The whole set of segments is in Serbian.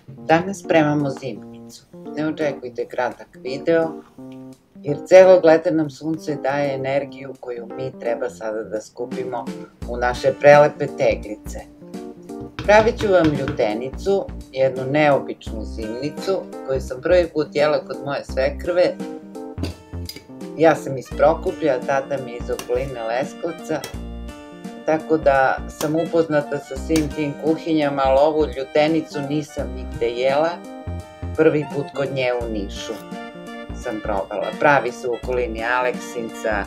Danas spremamo zimnicu. Ne očekujte kratak video, jer celog leta nam sunce daje energiju koju mi treba sada da skupimo u naše prelepe teglice. Pravit ću vam ljutenicu, jednu neobičnu zimnicu, koju sam prvi put jela kod moje svekrve. Ja sam iz Prokuplja, tata mi iz okoline Leskovca, tako da sam upoznata sa svim tim kuhinjama, ali ovu ljutenicu nisam nigde jela. Prvi put kod nje u Nišu sam probala. Pravi se u okolini Aleksinca,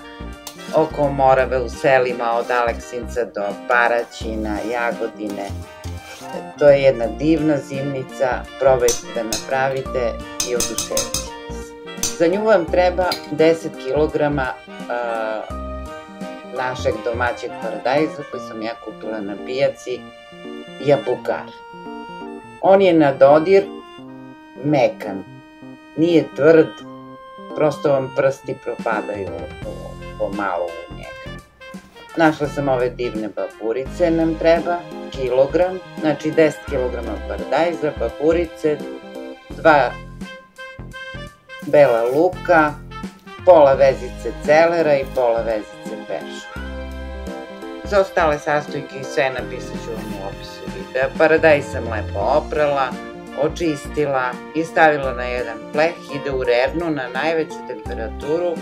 oko Morave u selima od Aleksinca do Paraćina, Jagodine. To je jedna divna zimnica, probajte da napravite i oduševite se. Za nju vam treba 10 kg našeg domaćeg paradajza koji sam ja kupila na pijaci, jabukar. On je na dodir mekan, nije tvrd, prosto vam prsti propadaju pomalo u njega. Našla sam ove divne papurice, nam treba kilogram, znači 10 kg paradajza, papurice, 2 bela luka, pola vezice celera i pola vezice peršuna. Za ostale sastojke i sve napisat ću vam u opisu videa. Paradajz sam lepo oprala, očistila i stavila na jedan pleh, ide u rernu na najveću temperaturu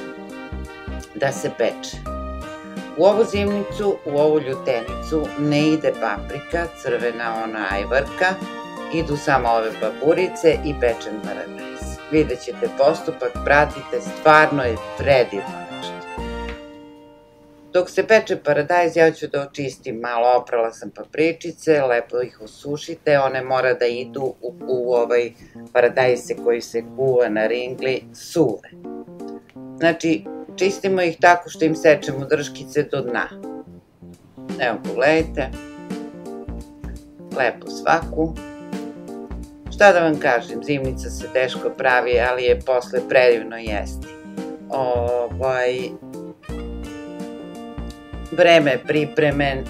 da se peče. U ovu zimnicu, u ovu ljutenicu ne ide paprika, crvena ona ajvarka, idu samo ove papurice i pečen paradajz. Vidjet ćete postupak, pratite, stvarno je predivno nešto. Dok se peče paradajz, ja ću da očistim malo, oprala sam papričice, lepo ih osušite, one mora da idu u ovaj paradajze koji se kuva na ringli suve. Znači, čistimo ih tako što im sečemo drškice do dna. Evo, pogledajte, lepo svaku. Šta da vam kažem, zimnica se teško pravi, ali je posle predivno jesti. Vreme pripreme,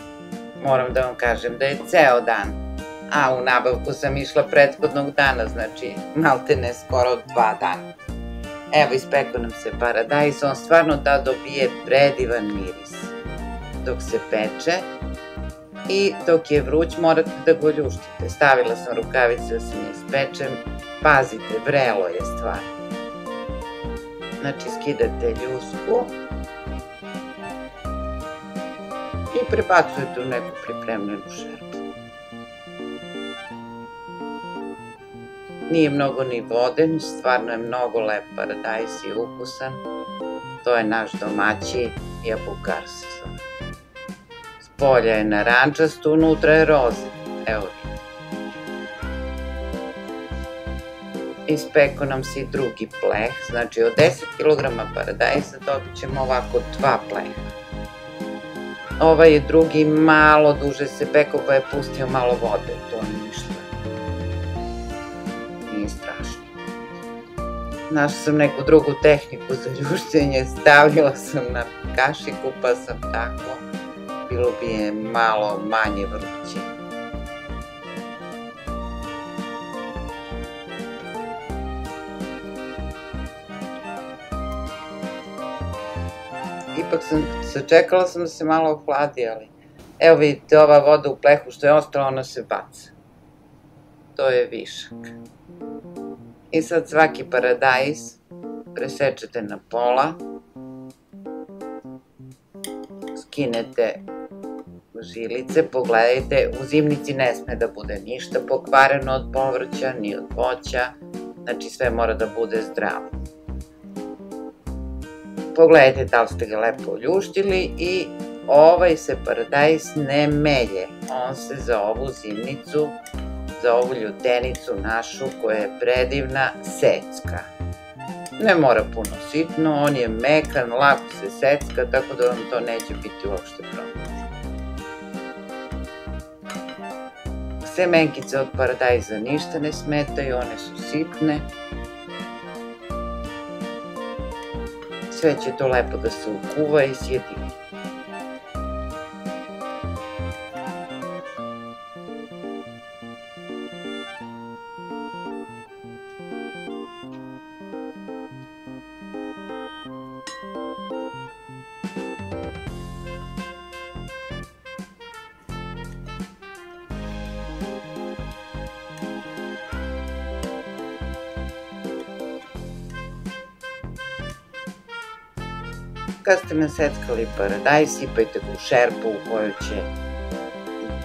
moram da vam kažem da je ceo dan, a u nabavku sam išla prethodnog dana, znači maltene skoro 2 dana. Evo, ispekao nam se paradajz, on stvarno da dobije predivan miris dok se peče. I dok je vruć morate da ga oljuštite. Stavila sam rukavice da se ne ispečem. Pazite, vrelo je stvarno. Znači, skidate ljusku i prebacujete u neku pripremljenu šerpu. Nije mnogo ni voden, stvarno je mnogo lep paradajz i ukusan. To je naš domaći jabukar se zove. Polja je narančasto, unutra je roze. Evo vidite. Ispekao nam se i drugi pleh, znači od 10 kg paradajza dobit ćemo ovako 2 pleha. Ovaj je drugi malo duže se pekao pa je pustio malo vode, to ništa. Nije strašno. Našla sam neku drugu tehniku za ljuštenje, stavila sam na kašiku pa sam tako. Bilo bi je malo manje vruće. Ipak sačekala sam da se malo ohladi, ali evo vidite, ova voda u plehu što je ostala, ona se baca. To je višak. I sad svaki paradajz presečete na pola, skinete žilice, pogledajte, u zimnici ne sme da bude ništa pokvareno od povrća, ni od voća, znači sve mora da bude zdravo. Pogledajte da li ste ga lepo oljuštili i ovaj se paradajz ne melje, on se za ovu zimnicu, za ovu ljutenicu našu koja je predivna, secka. Ne mora puno sitno, on je mekan, lako se secka, tako da vam to neće biti uopšte problem. Semenkice od paradajza ništa ne smetaju, one su sitne. Sve će to lepo da se ukuva i sjedini. Kad ste naseckali paradajz, sipajte ga u šerpu u kojoj će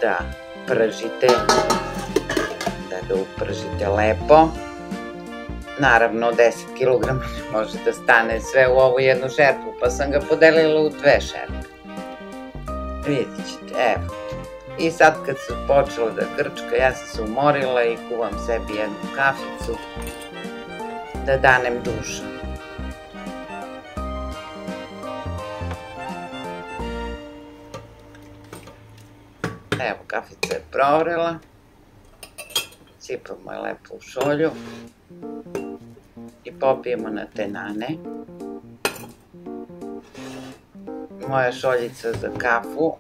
da pržite, da ga upržite lepo. Naravno, 10 kg ne može da stane sve u ovu jednu šerpu, pa sam ga podelila u 2 šerpe. Vidjet ćete, evo. I sad kad sam počela da grčka, ja sam se umorila i kuvam sebi jednu kaficu da danem dušu. Evo, kafica je provrela. Sipamo je lepo u šolju i popijemo na tenane. Moja šoljica za kafu,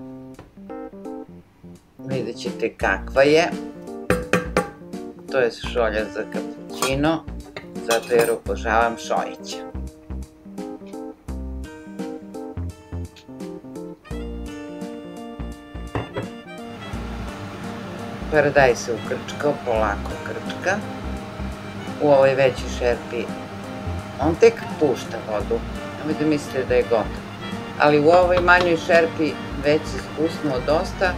vidjet ćete kakva je. To je šolja za kapućino, zato jer obožavam šoljiće. Paradajz se ukrčkao, polako krčka. U ovoj većoj šerpi on tek pušta vodu, nemojte da mislite da je gotov. Ali u ovoj manjoj šerpi već se spusnuo dosta,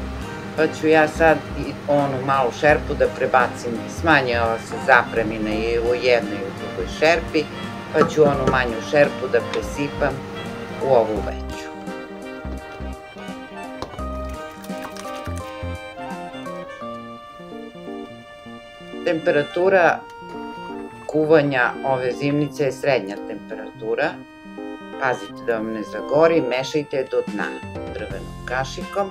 pa ću ja sad i onu malu šerpu da prebacim. Smanjila se zapremina i u jednoj i u drugoj šerpi, pa ću onu manju šerpu da presipam u ovu veću. Temperatura kuvanja ove zimnice je srednja temperatura. Pazite da vam ne zagori, mešajte je do dna drvenom kašikom.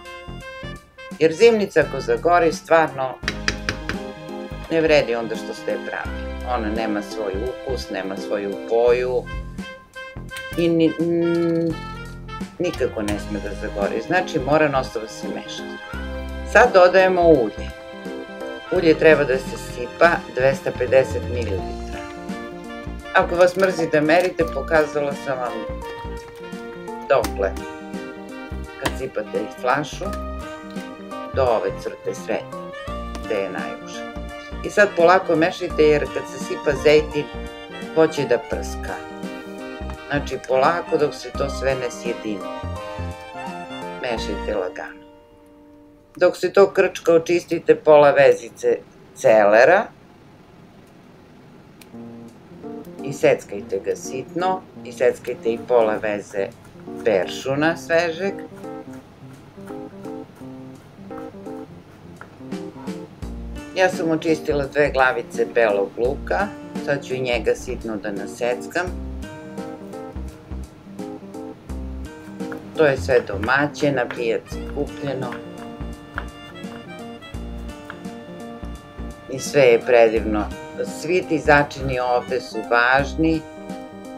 Jer zimnica ako zagori stvarno ne vredi onda što ste je pravili. Ona nema svoj ukus, nema svoju boju i nikako ne sme da zagori. Znači mora non-stop da se meša. Sad dodajemo ulje. Ulje treba da se sipa 250 ml. Ako vas mrzi da merite, pokazala sam vam dokle. Kad sipate iz flašu, do ove crte srednje, gde je najuža. I sad polako mešajte jer kad se sipa zejtin, hoće da prska. Znači polako dok se to sve ne sjedini. Mešajte lagano. Dok se to krčka, očistite pola vezice celera i seckajte ga sitno, i seckajte i pola veze peršuna svežeg. Ja sam očistila 2 glavice belog luka, sad ću i njega sitno da naseckam. To je sve domaće, na pijaci kupljeno. I sve je predivno. Svi ti začini ovde su važni,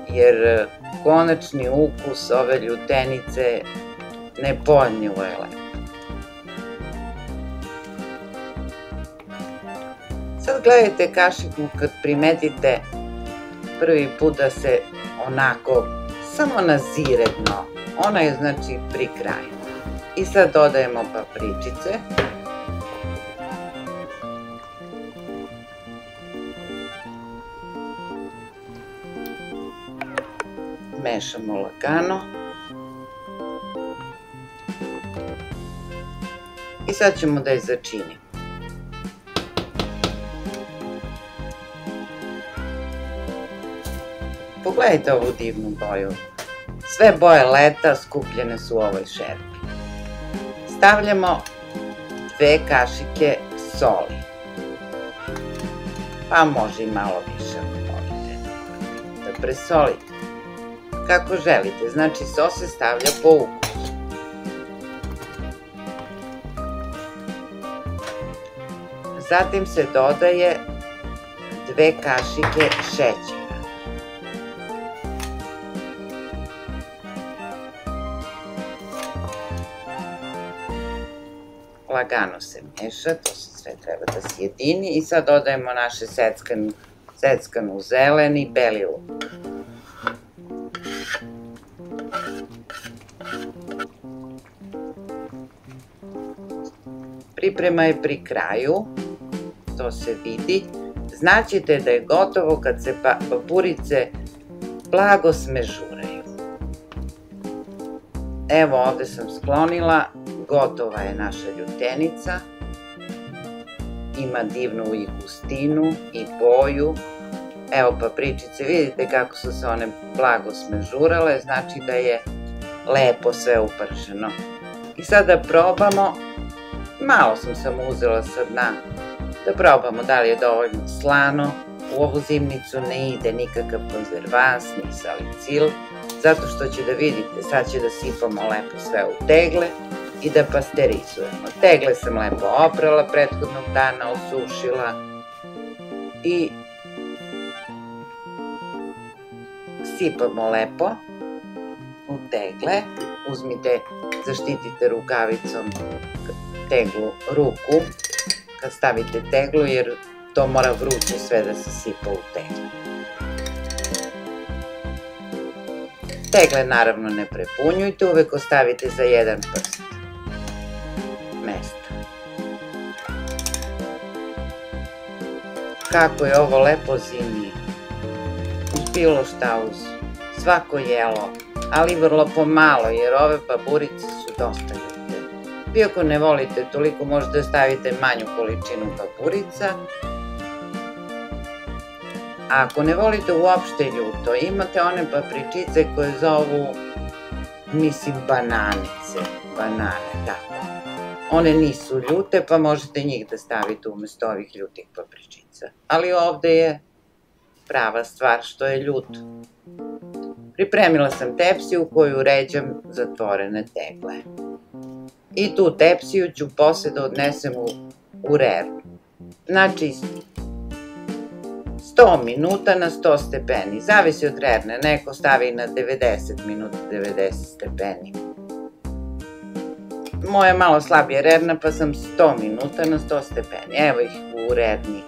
jer konačni ukus ove ljutenice nepojmljivo je lep. Sad gledajte kašiku kad primetite prvi put da se onako samo nazire dno. Ona je znači pri kraju. I sad dodajemo papričice. Mešamo lagano. I sad ćemo da je začinimo. Pogledajte ovu divnu boju. Sve boje leta skupljene su u ovoj šerpi. Stavljamo 2 kašike soli. Pa može i malo više ako volite. Da presolite. Kako želite, znači sos se stavlja po ukusu. Zatim se dodaje 2 kašike šećera. Lagano se meša, to se sve treba da sjedini i sad dodajemo naše seckanu zelen i beli luk. Priprema je pri kraju, to se vidi. Znaćete da je gotovo kad se papurice blago smežuraju. Evo ovde sam sklonila, gotova je naša ljutenica. Ima divnu i gustinu i boju. Evo papričice, vidite kako su se one blago smežurale, znači da je lepo sve uprženo. I sad da probamo, malo sam samo uzela sa dna, da probamo da li je dovoljno slano. U ovu zimnicu ne ide nikakav konzervans, ni salicil, zato što će da vidite, sad će da sipamo lepo sve u tegle i da pasterizujemo. Tegle sam lepo oprala prethodnog dana, osušila i sipamo lepo u tegle. Uzmite, zaštitite rukavicom teglu, ruku kad stavite teglu, jer to mora vruće sve da se sipa u tegle. Tegle naravno ne prepunjujte, uvek ostavite za jedan prst mesta. Kako je ovo lepo zimi, uz bilo šta, uz svako jelo, ali vrlo pomalo, jer ove baburice su dosta ljute. Vi ako ne volite toliko, možete staviti manju količinu baburica. A ako ne volite uopšte ljuto, imate one papričice koje zovu, mislim, bananice, banane, tako. One nisu ljute, pa možete njih da stavite umesto ovih ljutih papričica. Ali ovde je prava stvar što je ljuto. Pripremila sam tepsiju koju ređam zatvorene tegle. I tu tepsiju ću posle da odnesem u reru. Znači, 100 minuta na 100 stepeni, zavisi od rerne, neko stavi na 90 minuta, 90 stepeni. Moja je malo slabije rerna, pa sam 100 minuta na 100 stepeni. Evo ih u rerni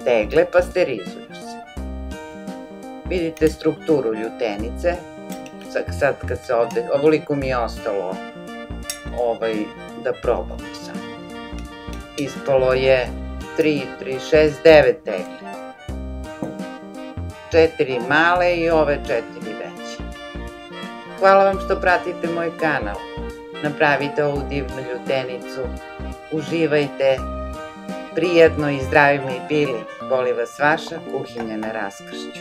tegle, pasterizuju se. Vidite strukturu ljutenice, sad kad se ovde, ovoliko mi je ostalo da probamo sam. Ispalo je 3, 6, 9 tegle. 4 male i ove 4 veće. Hvala vam što pratite moj kanal. Napravite ovu divnu ljutenicu. Uživajte. Prijatno i zdravi mi bili. Voli vas vaša kuhinja na raskršću.